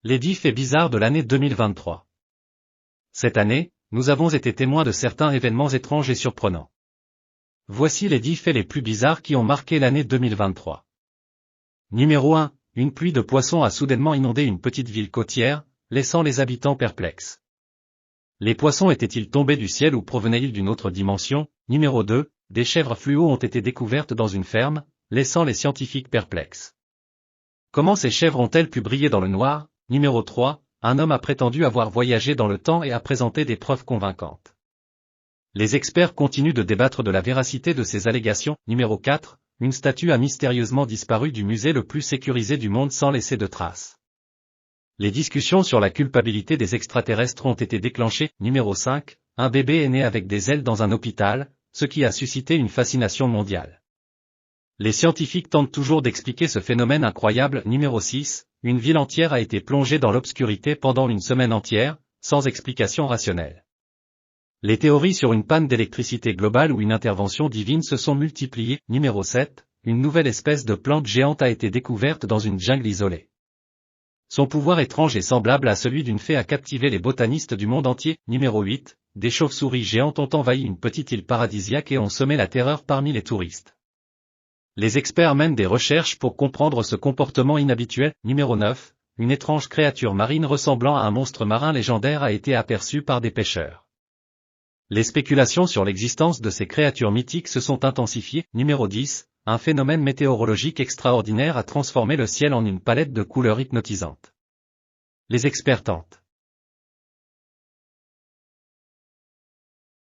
Les 10 faits bizarres de l'année 2023. Cette année, nous avons été témoins de certains événements étranges et surprenants. Voici les 10 faits les plus bizarres qui ont marqué l'année 2023. Numéro 1. Une pluie de poissons a soudainement inondé une petite ville côtière, laissant les habitants perplexes. Les poissons étaient-ils tombés du ciel ou provenaient-ils d'une autre dimension? Numéro 2. Des chèvres fluo ont été découvertes dans une ferme, laissant les scientifiques perplexes. Comment ces chèvres ont-elles pu briller dans le noir? Numéro 3. Un homme a prétendu avoir voyagé dans le temps et a présenté des preuves convaincantes. Les experts continuent de débattre de la véracité de ces allégations. Numéro 4. Une statue a mystérieusement disparu du musée le plus sécurisé du monde sans laisser de traces. Les discussions sur la culpabilité des extraterrestres ont été déclenchées. Numéro 5. Un bébé est né avec des ailes dans un hôpital, ce qui a suscité une fascination mondiale. Les scientifiques tentent toujours d'expliquer ce phénomène incroyable. Numéro 6. Une ville entière a été plongée dans l'obscurité pendant une semaine entière, sans explication rationnelle. Les théories sur une panne d'électricité globale ou une intervention divine se sont multipliées. Numéro 7. Une nouvelle espèce de plante géante a été découverte dans une jungle isolée. Son pouvoir étrange et semblable à celui d'une fée a captivé les botanistes du monde entier. Numéro 8. Des chauves-souris géantes ont envahi une petite île paradisiaque et ont semé la terreur parmi les touristes. Les experts mènent des recherches pour comprendre ce comportement inhabituel. Numéro 9. Une étrange créature marine ressemblant à un monstre marin légendaire a été aperçue par des pêcheurs. Les spéculations sur l'existence de ces créatures mythiques se sont intensifiées. Numéro 10. Un phénomène météorologique extraordinaire a transformé le ciel en une palette de couleurs hypnotisantes. Les experts tentent